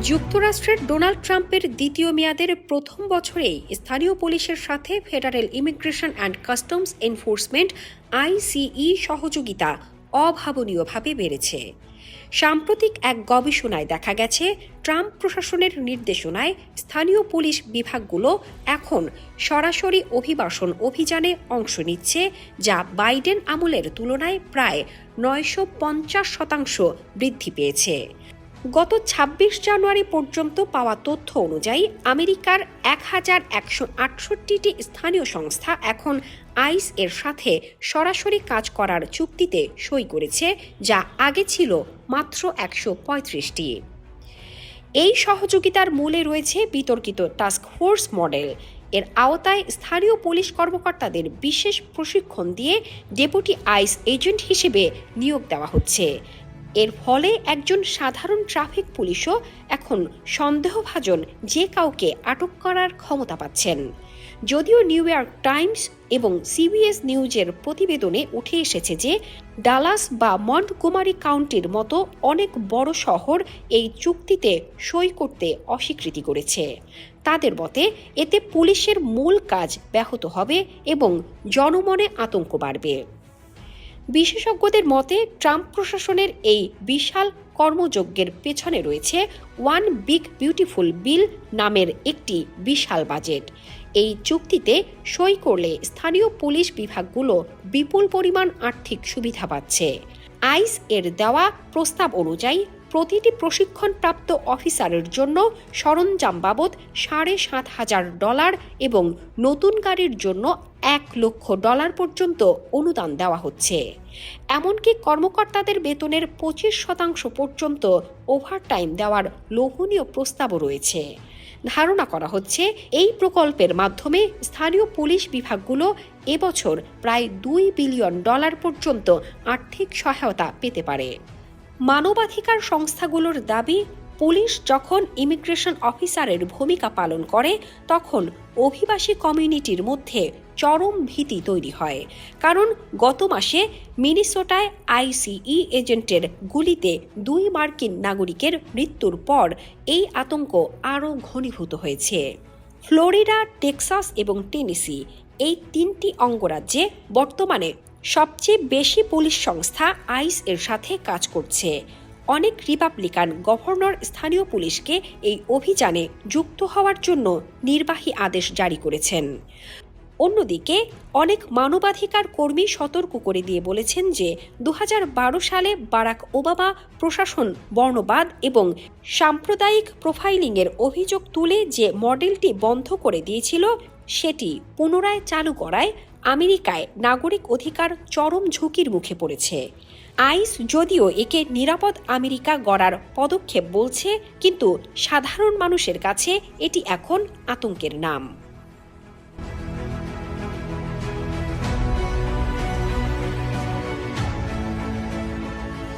যুক্তরাষ্ট্রের ডোনাল্ড ট্রাম্পের দ্বিতীয় মেয়াদের প্রথম বছরেই স্থানীয় পুলিশের সাথে federal immigration and customs enforcement আইসিই সহযোগিতা অভাবনীয়ভাবে বেড়েছে। সাম্প্রতিক এক গবেষণায় দেখা গেছে, ট্রাম্প প্রশাসনের নির্দেশনায় স্থানীয় পুলিশ বিভাগগুলো এখন সরাসরি অভিবাসন অভিযানে অংশ নিচ্ছে, যা বাইডেন আমলের তুলনায় প্রায় 950% বৃদ্ধি পেয়েছে। গত ২৬ জানুয়ারি পর্যন্ত পাওয়া তথ্য অনুযায়ী আমেরিকার 1168টি স্থানীয় সংস্থা এখন আইস এর সাথে সরাসরি কাজ করার চুক্তিতে সই করেছে, যা আগে ছিল মাত্র 135টি। এই সহযোগিতার মূলে রয়েছে বিতর্কিত টাস্ক ফোর্স মডেল। এর আওতায় স্থানীয় পুলিশ কর্মকর্তাদের বিশেষ প্রশিক্ষণ দিয়ে ডেপুটি আইস এজেন্ট হিসেবে নিয়োগ দেওয়া হচ্ছে। এর ফলে একজন সাধারণ ট্রাফিক পুলিশও এখন সন্দেহভাজন যে কাউকে আটক করার ক্ষমতা পাচ্ছেন। যদিও নিউ ইয়র্ক টাইমস এবং সিবিএস নিউজের প্রতিবেদনে উঠে এসেছে যে ডালাস বা মন্টগোমারি কাউন্টির মতো অনেক বড় শহর এই চুক্তিতে সই করতে অস্বীকৃতি করেছে। তাদের মতে এতে পুলিশের মূল কাজ ব্যাহত হবে এবং জনমনে আতঙ্ক বাড়বে। বিশেষজ্ঞদের মতে ট্রাম্প প্রশাসনের এই বিশাল কর্মযজ্ঞের পেছনে রয়েছে ওয়ান বিগ বিউটিফুল বিল নামের একটি বিশাল বাজেট। এই চুক্তিতে সই করলে স্থানীয় পুলিশ বিভাগগুলো বিপুল পরিমাণ আর্থিক সুবিধা পাচ্ছে। আইস এর দেওয়া প্রস্তাব অনুযায়ী প্রতিটি প্রশিক্ষণপ্রাপ্ত অফিসারের জন্য সরঞ্জাম বাবদ $7,500 এবং নতুন গাড়ির জন্য $1,00,000 পর্যন্ত অনুদান দেওয়া হচ্ছে। এমনকি কর্মকর্তাদের বেতনের 25% পর্যন্ত ওভারটাইম দেওয়ার লোভনীয় প্রস্তাবও রয়েছে। ধারণা করা হচ্ছে এই প্রকল্পের মাধ্যমে স্থানীয় পুলিশ বিভাগগুলো এবছর প্রায় $2 বিলিয়ন পর্যন্ত আর্থিক সহায়তা পেতে পারে। মানবাধিকার সংস্থাগুলোর দাবি, পুলিশ যখন ইমিগ্রেশন অফিসারের ভূমিকা পালন করে তখন অভিবাসী কমিউনিটির মধ্যে চরম ভীতি তৈরি হয়। কারণ গত মাসে মিনেসোটায় আইসিই এজেন্টের গুলিতে 2 মার্কিন নাগরিকের মৃত্যুর পর এই আতঙ্ক আরও ঘনীভূত হয়েছে। ফ্লোরিডা, টেক্সাস এবং টেনেসি এই 3টি অঙ্গরাজ্যে বর্তমানে সবচেয়ে বেশি পুলিশ সংস্থা আইস এর সাথে কাজ করছে। অনেক রিপাবলিকান গভর্নর স্থানীয় পুলিশকে এই অভিযানে যুক্ত হওয়ার জন্য নির্বাহী আদেশ জারি করেছেন। অন্যদিকে অনেক মানবাধিকার কর্মী সতর্ক করে দিয়ে বলেছেন যে 2012 সালে বারাক ওবামা প্রশাসন বর্ণবাদ এবং সাম্প্রদায়িক প্রোফাইলিংয়ের অভিযোগ তুলে যে মডেলটি বন্ধ করে দিয়েছিল, সেটি পুনরায় চালু করায় আমেরিকায় নাগরিক অধিকার চরম ঝুঁকির মুখে পড়েছে। আইস যদিও একে নিরাপদ আমেরিকা গড়ার পদক্ষেপ বলছে, কিন্তু সাধারণ মানুষের কাছে এটি এখন আতঙ্কের নাম।